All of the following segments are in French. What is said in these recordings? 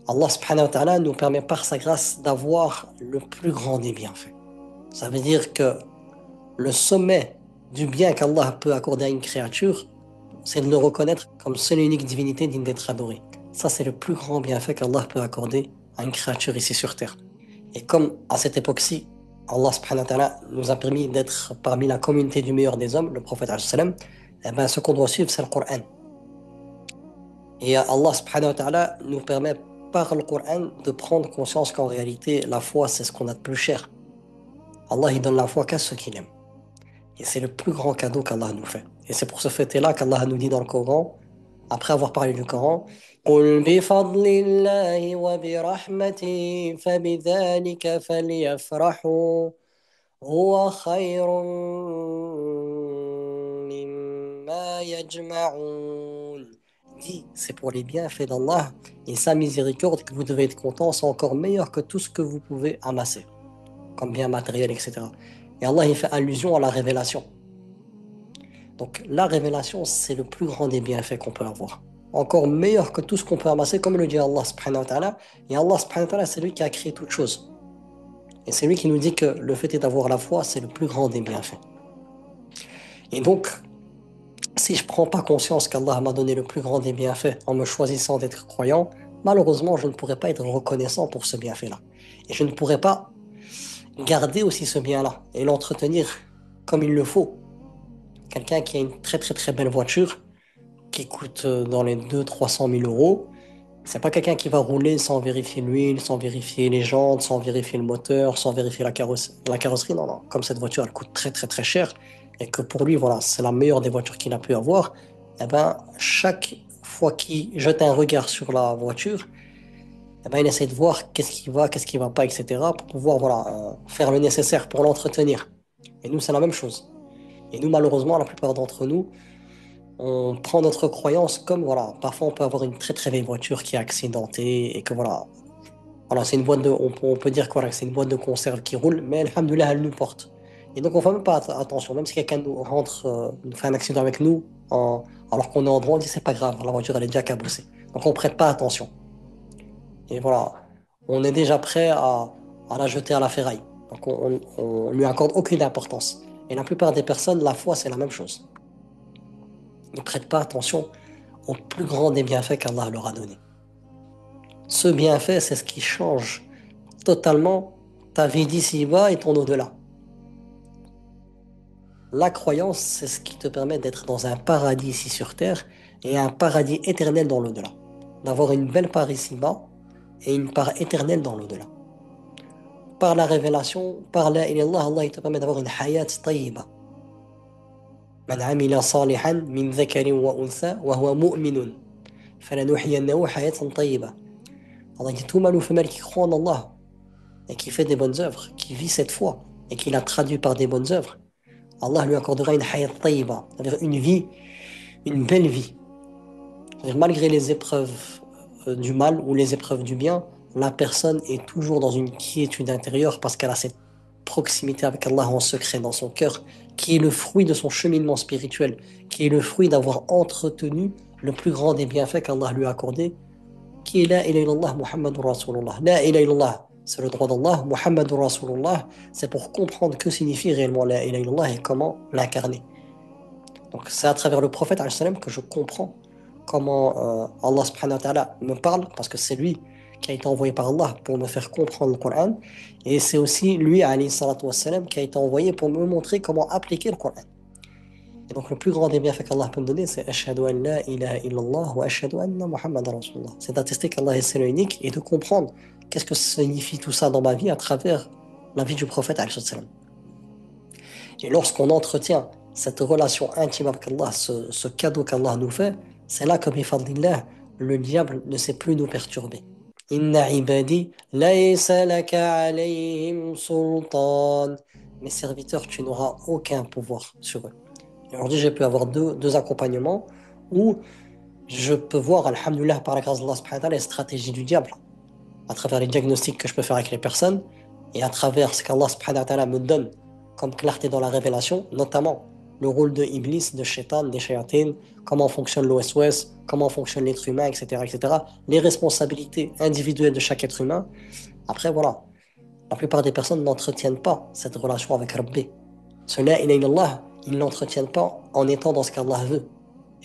Allah subhanahu wa ta'ala nous permet par sa grâce d'avoir le plus grand des bienfaits. Ça veut dire que le sommet du bien qu'Allah peut accorder à une créature, c'est de le reconnaître comme seule et unique divinité digne d'être adorée. Ça, c'est le plus grand bienfait qu'Allah peut accorder à une créature ici sur terre. Et comme à cette époque-ci, Allah subhanahu wa ta'ala nous a permis d'être parmi la communauté du meilleur des hommes, le prophète alayhi salam, eh ben, ce qu'on doit suivre, c'est le Coran. Et Allah subhanahu wa ta'ala nous permet par le Coran de prendre conscience qu'en réalité, la foi, c'est ce qu'on a de plus cher. Allah, il donne la foi qu'à ceux qu'il aime. Et c'est le plus grand cadeau qu'Allah nous fait. Et c'est pour ce fait-là qu'Allah nous dit dans le Coran, après avoir parlé du Coran, قُلْ بِفَضْلِ اللَّهِ وَبِرَحْمَتِهِ فَبِذَلِكَ فَلْيَفْرَحُوا هُوَ خَيْرٌ مِّمَّا يَجْمَعُونَ. Dis, c'est pour les bienfaits d'Allah et sa miséricorde que vous devez être content, c'est encore meilleur que tout ce que vous pouvez amasser, comme bien matériel, etc. Et Allah, il fait allusion à la révélation. Donc la révélation, c'est le plus grand des bienfaits qu'on peut avoir. Encore meilleur que tout ce qu'on peut amasser, comme le dit Allah subhanahu wa ta'ala. Et Allah subhanahu wa ta'ala, c'est lui qui a créé toute chose. Et c'est lui qui nous dit que le fait est d'avoir la foi, c'est le plus grand des bienfaits. Et donc, si je ne prends pas conscience qu'Allah m'a donné le plus grand des bienfaits en me choisissant d'être croyant, malheureusement, je ne pourrais pas être reconnaissant pour ce bienfait-là. Et je ne pourrais pas garder aussi ce bien-là et l'entretenir comme il le faut. Quelqu'un qui a une très très très belle voiture, qui coûte dans les 200 000 à 300 000 euros, c'est pas quelqu'un qui va rouler sans vérifier l'huile, sans vérifier les jantes, sans vérifier le moteur, sans vérifier la carrosserie. Non, non. Comme cette voiture, elle coûte très très très cher et que pour lui, voilà, c'est la meilleure des voitures qu'il a pu avoir. Eh ben, chaque fois qu'il jette un regard sur la voiture, eh ben, il essaie de voir qu'est-ce qui va pas, etc. pour pouvoir voilà, faire le nécessaire pour l'entretenir. Et nous, c'est la même chose. Et nous, malheureusement, la plupart d'entre nous, on prend notre croyance comme, voilà, parfois on peut avoir une très très vieille voiture qui est accidentée et que voilà, c'est une boîte on peut dire que, voilà, que c'est une boîte de conserve qui roule, mais alhamdoulilah, elle nous porte. Et donc on fait même pas attention, même si quelqu'un nous rentre, nous fait un accident avec nous, alors qu'on est en droit, on dit c'est pas grave, la voiture elle est déjà cabossée. Donc on prête pas attention. Et voilà, on est déjà prêt à la jeter à la ferraille. Donc on lui accorde aucune importance. Et la plupart des personnes, la foi c'est la même chose. Ils ne prêtent pas attention au plus grand des bienfaits qu'Allah leur a donné. Ce bienfait, c'est ce qui change totalement ta vie d'ici-bas et ton au-delà. La croyance, c'est ce qui te permet d'être dans un paradis ici sur terre et un paradis éternel dans l'au-delà. D'avoir une belle part ici-bas et une part éternelle dans l'au-delà. Par la révélation, par la ilallah, Allah il te permet d'avoir une hayat tayyiba. من عمل صالحا من ذكر وأنثى وهو مؤمن فلنحيينه حياة طيبة. Allah dit tout mâle ou femelle qui croit en Allah et qui fait des bonnes œuvres, qui vit cette foi et qui la traduit par des bonnes œuvres, Allah lui accordera une hayat tayyiba, c'est-à-dire une vie, une belle vie. C'est-à-dire malgré les épreuves du mal ou les épreuves du bien, la personne est toujours dans une quiétude intérieure parce qu'elle a cette proximité avec Allah en secret dans son cœur, qui est le fruit de son cheminement spirituel, qui est le fruit d'avoir entretenu le plus grand des bienfaits qu'Allah lui a accordé, qui est la ilaha illallah Muhammadur Rasulullah. La ilaha illallah, c'est le droit d'Allah, Muhammadur Rasulullah, c'est pour comprendre que signifie réellement la ilaha illallah et comment l'incarner. Donc c'est à travers le prophète alayhi salam que je comprends comment Allah subhanahu wa ta'ala me parle, parce que c'est lui qui a été envoyé par Allah pour me faire comprendre le Coran, et c'est aussi lui alayhi salatu wassalam qui a été envoyé pour me montrer comment appliquer le Coran. Et donc le plus grand des bienfaits qu'Allah peut me donner, c'est Ashhadu an la ilaha illallah wa ashhadu anna Muhammadan Rasulullah. C'est d'attester qu'Allah est seul et unique et de comprendre qu'est-ce que signifie tout ça dans ma vie à travers la vie du prophète alayhi salam. Et lorsqu'on entretient cette relation intime avec Allah, ce cadeau qu'Allah nous fait, c'est là que, bifadlillah, le diable ne sait plus nous perturber. Inna ibadi laysa laka alayhim sultan. Mes serviteurs, tu n'auras aucun pouvoir sur eux. Et aujourd'hui, j'ai pu avoir deux accompagnements où je peux voir, alhamdoulilah, par la grâce d'Allah subhanahu wa ta'ala, les stratégies du diable, à travers les diagnostics que je peux faire avec les personnes et à travers ce qu'Allah subhanahu wa ta'ala me donne comme clarté dans la révélation, notamment le rôle de Iblis, de Shaitan, des Shayatines, comment fonctionne l'OSOS, comment fonctionne l'être humain, etc., etc., les responsabilités individuelles de chaque être humain. Après, voilà, la plupart des personnes n'entretiennent pas cette relation avec Rabbi. Ce la ilaha illallah, ils ne l'entretiennent pas en étant dans ce qu'Allah veut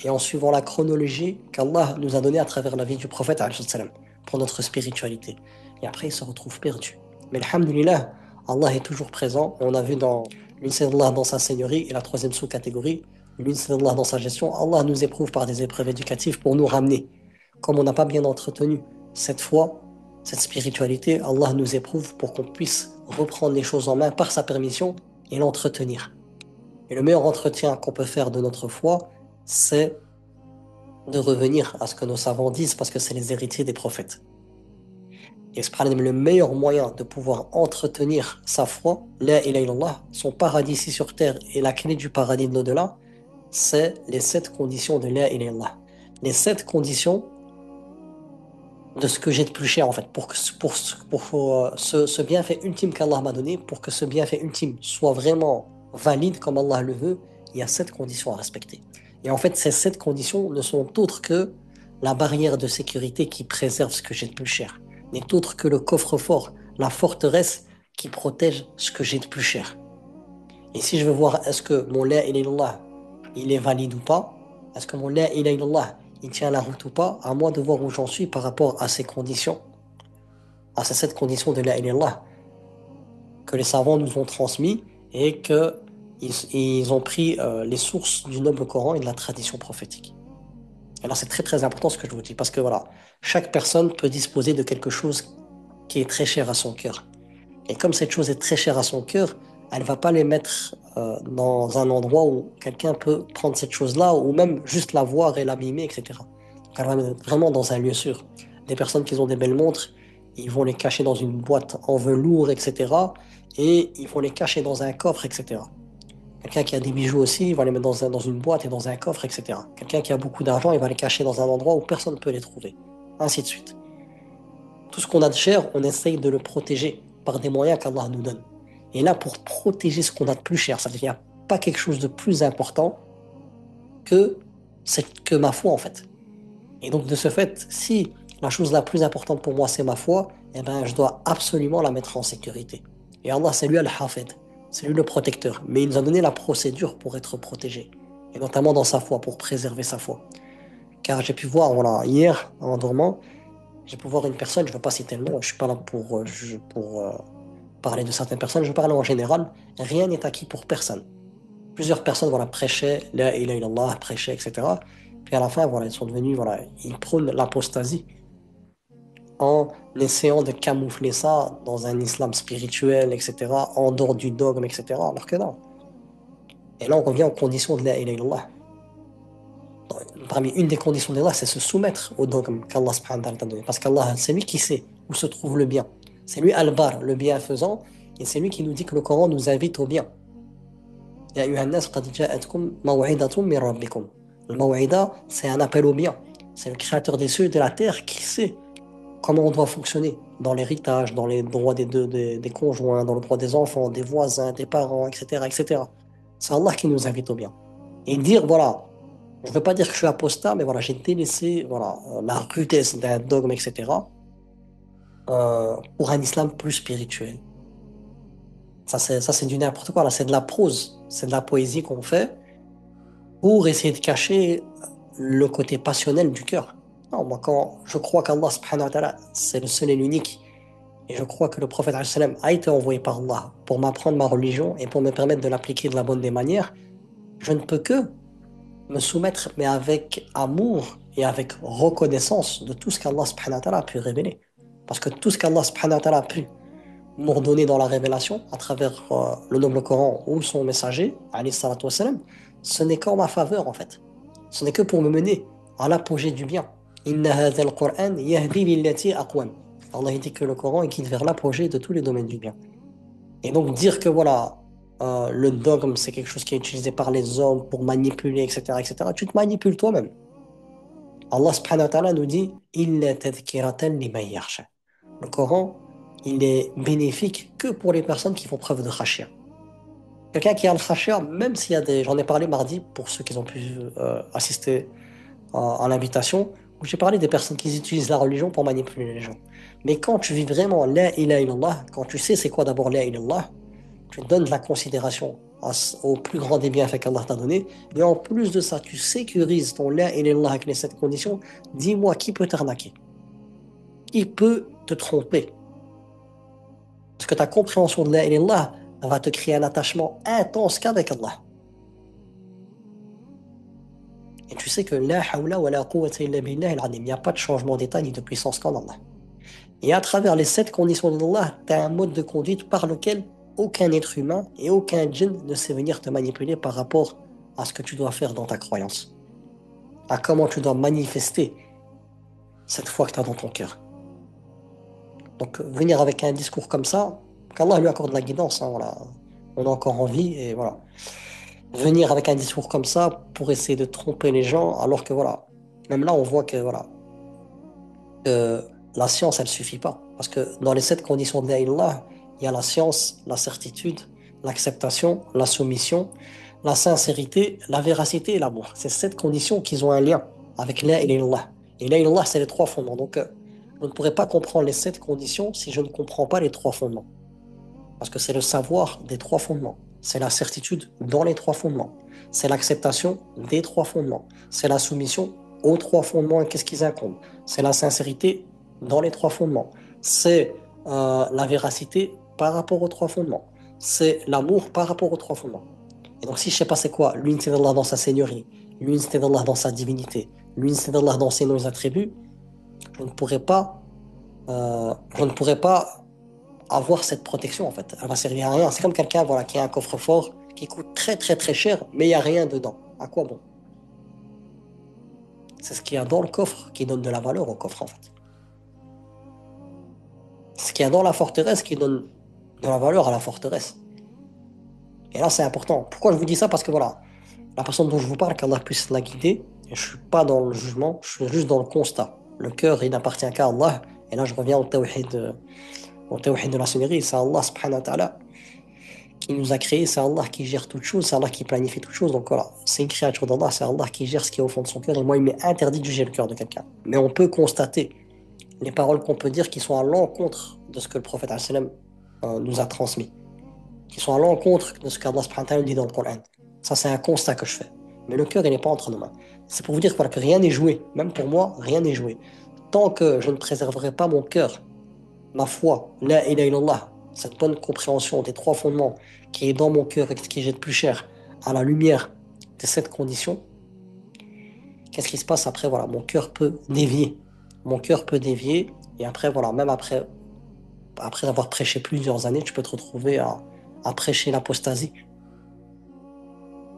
et en suivant la chronologie qu'Allah nous a donnée à travers la vie du prophète alayhi salam, pour notre spiritualité. Et après, ils se retrouvent perdus. Mais alhamdulillah, Allah est toujours présent. Et on a vu dans l'unité d'Allah dans sa seigneurie et la troisième sous-catégorie, l'unité d'Allah dans sa gestion, Allah nous éprouve par des épreuves éducatives pour nous ramener. Comme on n'a pas bien entretenu cette foi, cette spiritualité, Allah nous éprouve pour qu'on puisse reprendre les choses en main par sa permission et l'entretenir. Et le meilleur entretien qu'on peut faire de notre foi, c'est de revenir à ce que nos savants disent parce que c'est les héritiers des prophètes. Et le meilleur moyen de pouvoir entretenir sa foi, la ilaha illallah, son paradis ici sur terre et la clé du paradis de l'au-delà, c'est les 7 conditions de la ilaha illallah. Les 7 conditions de ce que j'ai de plus cher en fait, pour ce bienfait ultime qu'Allah m'a donné, pour que ce bienfait ultime soit vraiment valide comme Allah le veut, il y a 7 conditions à respecter. Et en fait, ces 7 conditions ne sont autres que la barrière de sécurité qui préserve ce que j'ai de plus cher, n'est autre que le coffre-fort, la forteresse qui protège ce que j'ai de plus cher. Et si je veux voir est-ce que mon la ilaha illallah, il est valide ou pas, est-ce que mon la ilaha illallah, il tient la route ou pas, à moi de voir où j'en suis par rapport à ces conditions, à ces 7 conditions de la ilaha illallah que les savants nous ont transmis et que ils ont pris les sources du noble Coran et de la tradition prophétique. Alors c'est très très important ce que je vous dis parce que voilà, chaque personne peut disposer de quelque chose qui est très cher à son cœur. Et comme cette chose est très chère à son cœur, elle ne va pas les mettre dans un endroit où quelqu'un peut prendre cette chose-là ou même juste la voir et l'abîmer, etc. Donc elle va la mettre vraiment dans un lieu sûr. Des personnes qui ont des belles montres, ils vont les cacher dans une boîte en velours, etc. Et ils vont les cacher dans un coffre, etc. Quelqu'un qui a des bijoux aussi, il va les mettre dans une boîte et dans un coffre, etc. Quelqu'un qui a beaucoup d'argent, il va les cacher dans un endroit où personne ne peut les trouver. Ainsi de suite. Tout ce qu'on a de cher, on essaye de le protéger par des moyens qu'Allah nous donne. Et là, pour protéger ce qu'on a de plus cher, ça veut dire qu'il n'y a pas quelque chose de plus important que, que ma foi, en fait. Et donc, de ce fait, si la chose la plus importante pour moi, c'est ma foi, eh ben, je dois absolument la mettre en sécurité. Et Allah, c'est lui Al-Hafid, c'est lui le protecteur. Mais il nous a donné la procédure pour être protégé. Et notamment dans sa foi, pour préserver sa foi. Car j'ai pu voir, voilà, hier, en dormant, j'ai pu voir une personne, je ne veux pas citer le nom, je ne suis pas là pour parler de certaines personnes, je parle en général, rien n'est acquis pour personne. Plusieurs personnes voilà, prêchaient, la ilaha illallah, prêchaient, etc. Puis à la fin, voilà, ils sont devenus, voilà, ils prônent l'apostasie en essayant de camoufler ça dans un islam spirituel, etc., en dehors du dogme, etc., alors que non. Et là, on revient aux conditions de la ilaha illallah. Parmi une des conditions d'Allah, c'est se soumettre au dogme qu'Allah subhanahu wa ta'ala t'a donné. Parce qu'Allah, c'est lui qui sait où se trouve le bien. C'est lui Al-Bar, le bienfaisant, et c'est lui qui nous dit que le Coran nous invite au bien. Ya ayyuhan nas qad ja'atkum maw'idatun min rabbikum. Le maw'ida, c'est un appel au bien. C'est le créateur des cieux et de la terre qui sait comment on doit fonctionner dans l'héritage, dans les droits des conjoints, dans le droit des enfants, des voisins, des parents, etc., etc. C'est Allah qui nous invite au bien. Et dire, voilà, je ne veux pas dire que je suis apostat, mais voilà, j'ai délaissé voilà, la rudesse d'un dogme, etc., pour un islam plus spirituel. Ça, c'est du n'importe quoi. Là, c'est de la prose, c'est de la poésie qu'on fait pour essayer de cacher le côté passionnel du cœur. Non, moi, quand je crois qu'Allah, subhanahu wa ta'ala, c'est le seul et l'unique, et je crois que le prophète alayhi salam, a été envoyé par Allah pour m'apprendre ma religion et pour me permettre de l'appliquer de la bonne des manières, je ne peux que me soumettre, mais avec amour et avec reconnaissance de tout ce qu'Allah subhanahu wa ta'ala a pu révéler. Parce que tout ce qu'Allah subhanahu wa ta'ala a pu m'ordonner dans la révélation, à travers le noble Coran ou son messager, alayhi salatu wassalam, ce n'est qu'en ma faveur en fait. Ce n'est que pour me mener à l'apogée du bien. Inna hadha al-Qur'an yahdi lillati aqwam. Allah dit que le Coran est guide vers l'apogée de tous les domaines du bien. Et donc dire que voilà, le dogme c'est quelque chose qui est utilisé par les hommes pour manipuler, etc., etc., tu te manipules toi-même. Allah subhanahu wa ta'ala nous dit Illa tadhkiratan liman yakhsha. Le Coran, il est bénéfique que pour les personnes qui font preuve de khashia. Quelqu'un qui a le khashia, même s'il y a des... J'en ai parlé mardi pour ceux qui ont pu assister à l'invitation, où j'ai parlé des personnes qui utilisent la religion pour manipuler les gens. Mais quand tu vis vraiment la ilaha illallah, quand tu sais c'est quoi d'abord la ilaha illallah, tu donnes de la considération au plus grand des bienfaits qu'Allah t'a donné, et en plus de ça, tu sécurises ton la ilaha illallah avec les 7 conditions, dis-moi qui peut t'arnaquer, qui peut te tromper. Parce que ta compréhension de la ilaha illallah va te créer un attachement intense qu'avec Allah. Et tu sais que la hawla wa la quwwata illa billah al-azim. Il n'y a pas de changement d'état ni de puissance qu'en Allah. Et à travers les 7 conditions d'Allah, tu as un mode de conduite par lequel aucun être humain et aucun djinn ne sait venir te manipuler par rapport à ce que tu dois faire dans ta croyance, à comment tu dois manifester cette foi que tu as dans ton cœur. Donc venir avec un discours comme ça, qu'Allah lui accorde la guidance, hein, voilà. On a encore envie et voilà. Venir avec un discours comme ça pour essayer de tromper les gens, alors que voilà, même là on voit que voilà, la science elle suffit pas. Parce que dans les 7 conditions de la ilaha, il y a la science, la certitude, l'acceptation, la soumission, la sincérité, la véracité et l'amour. C'est 7 conditions qui ont un lien avec la ilaha. Et la ilaha c'est les 3 fondements. Donc je ne pourrais pas comprendre les 7 conditions si je ne comprends pas les 3 fondements. Parce que c'est le savoir des 3 fondements. C'est la certitude dans les 3 fondements. C'est l'acceptation des 3 fondements. C'est la soumission aux 3 fondements et qu'est-ce qu'ils incombent. C'est la sincérité dans les 3 fondements. C'est la véracité par rapport aux 3 fondements. C'est l'amour par rapport aux 3 fondements. Et donc si je sais pas c'est quoi l'unité d'Allah dans sa seigneurie, l'unité d'Allah dans sa divinité, l'unité d'Allah dans ses noms et attributs, je ne pourrais pas, je ne pourrais pas avoir cette protection en fait. Elle va servir à rien. C'est comme quelqu'un voilà, qui a un coffre-fort qui coûte très très très cher, mais il n'y a rien dedans. À quoi bon? C'est ce qu'il y a dans le coffre qui donne de la valeur au coffre en fait. C'est ce qu'il y a dans la forteresse qui donne de la valeur à la forteresse. Et là c'est important. Pourquoi je vous dis ça? Parce que voilà, la personne dont je vous parle, qu'Allah puisse la guider, et je suis pas dans le jugement, je suis juste dans le constat. Le cœur, il n'appartient qu'à Allah. Et là je reviens au tawhid de la sonnerie, c'est Allah subhanahu wa ta'ala qui nous a créés, c'est Allah qui gère toutes choses, c'est Allah qui planifie toutes choses. Donc voilà, c'est une créature d'Allah, c'est Allah qui gère ce qui est au fond de son cœur. Et moi, il m'est interdit de juger le cœur de quelqu'un. Mais on peut constater les paroles qu'on peut dire qui sont à l'encontre de ce que le prophète sallam, nous a transmis, qui sont à l'encontre de ce qu'Allah subhanahu wa ta'ala dit dans le Coran. Ça, c'est un constat que je fais. Mais le cœur, il n'est pas entre nos mains. C'est pour vous dire voilà, que rien n'est joué. Même pour moi, rien n'est joué. Tant que je ne préserverai pas mon cœur, ma foi, la ilaha illallah, cette bonne compréhension des 3 fondements qui est dans mon cœur et qui jette plus cher à la lumière de cette condition, qu'est-ce qui se passe après? Voilà, mon cœur peut dévier. Mon cœur peut dévier et après, voilà, même après avoir prêché plusieurs années, tu peux te retrouver à prêcher l'apostasie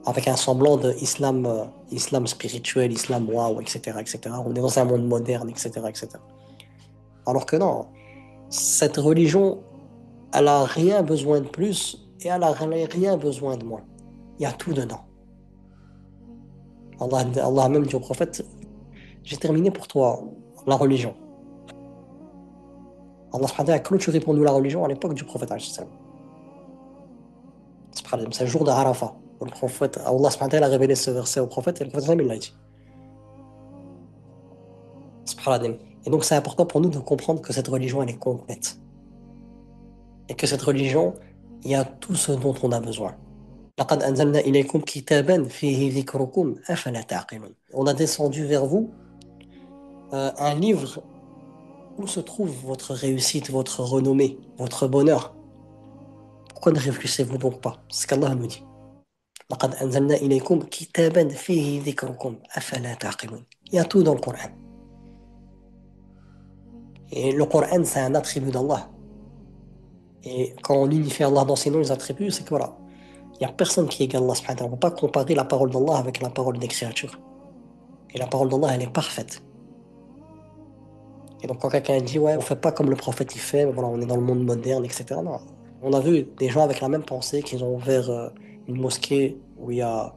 avec un semblant de islam, islam spirituel, islam waouh, etc., etc. On est dans un monde moderne, etc., etc. Alors que non, cette religion, elle a rien besoin de plus et elle a rien besoin de moins. Il y a tout dedans. Allah a même dit au prophète, j'ai terminé pour toi la religion. Allah subhanahu wa ta'ala a clôturé pour nous la religion à l'époque du prophète alayhi salam. C'est le jour de Arafat. Le prophète, Allah subhanahu wa ta'ala a révélé ce verset au prophète et le prophète il l'a dit. Subhanallah. Et donc c'est important pour nous de comprendre que cette religion elle est complète. Et que cette religion, il y a tout ce dont on a besoin. لقد أنزلنا إليكم كتابا فيه ذكركم أفلا تعقلون. On a descendu vers vous un livre où se trouve votre réussite, votre renommée, votre bonheur. Pourquoi ne réfléchissez-vous donc pas? C'est ce qu'Allah nous dit. لقد أنزلنا إليكم كتابا فيه ذكركم أفلا تعقلون. Il y a tout dans le Coran. Et le Coran, c'est un attribut d'Allah. Et quand on unifie Allah dans ses noms et ses attributs, c'est que voilà, il n'y a personne qui égale Allah subhanahu wa ta'ala. On ne peut pas comparer la parole d'Allah avec la parole des créatures. Et la parole d'Allah, elle est parfaite. Et donc quand quelqu'un dit, ouais, on fait pas comme le prophète il fait, voilà, on est dans le monde moderne, etc. Non. On a vu des gens avec la même pensée qui ont ouvert une mosquée où il y a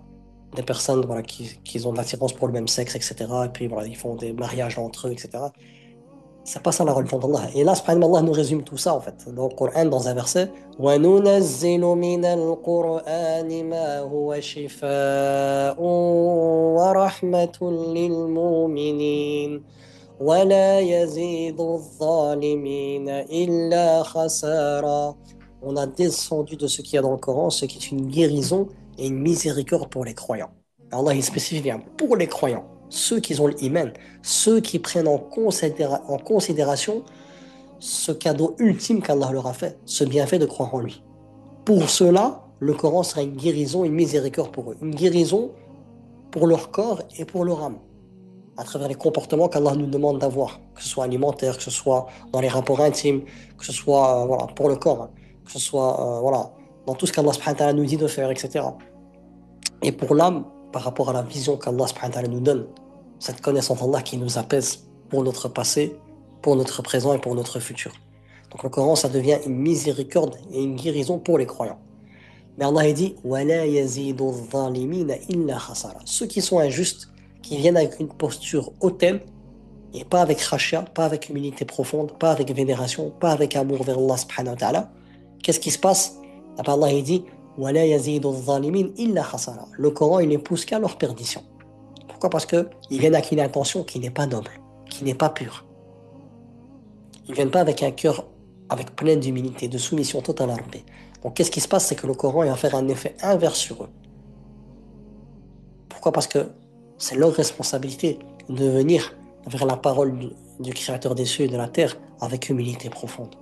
des personnes voilà, qui ont de l'attirance pour le même sexe, etc. Et puis voilà, ils font des mariages entre eux, etc. C'est pas ça la religion d'Allah. Et là, subhanallah, Allah nous résume tout ça en fait. Dans le Coran, dans un verset, وَنُنَزِّلُ مِنَ الْقُرْآنِ مَا هُوَ شِفَاءٌ وَرَحْمَةٌ لِلْمُؤْمِنِينَ وَلَا يَزِيدُ الظَّالِمِينَ إِلَّا خَسَارًا. On a descendu de ce qu'il y a dans le Coran, ce qui est une guérison et une miséricorde pour les croyants. Allah il spécifie bien, pour les croyants, ceux qui ont l'iman, ceux qui prennent en considération ce cadeau ultime qu'Allah leur a fait, ce bienfait de croire en lui. Pour cela, le Coran sera une guérison, une miséricorde pour eux. Une guérison pour leur corps et pour leur âme, à travers les comportements qu'Allah nous demande d'avoir, que ce soit alimentaire, que ce soit dans les rapports intimes, que ce soit voilà, pour le corps, hein, que ce soit voilà, dans tout ce qu'Allah subhanahu wa ta'ala nous dit de faire, etc. Et pour l'âme, par rapport à la vision qu'Allah subhanahu wa ta'ala nous donne, cette connaissance d'Allah qui nous apaise pour notre passé, pour notre présent et pour notre futur. Donc le Coran, ça devient une miséricorde et une guérison pour les croyants. Mais Allah il dit وَلَا يَزِيدُ الظَّالِمِينَ إِلَّا خَسَارًا. Ceux qui sont injustes, qui viennent avec une posture hautaine, et pas avec khashya, pas avec humilité profonde, pas avec vénération, pas avec amour vers Allah subhanahu wa ta'ala, qu'est-ce qui se passe? Après Allah il dit وَلَا يَزِيدُ الظَّالِمِينَ إِلَّا خَسَارًا. Le Coran il ne pousse qu'à leur perdition. Pourquoi? Parce qu'ils viennent avec une intention qui n'est pas noble, qui n'est pas pure. Ils ne viennent pas avec un cœur avec plein d'humilité, de soumission totale à Rabbi. Donc qu'est-ce qui se passe? C'est que le Coran il va faire un effet inverse sur eux. Pourquoi? Parce que c'est leur responsabilité de venir vers la parole du Créateur des cieux et de la terre avec humilité profonde.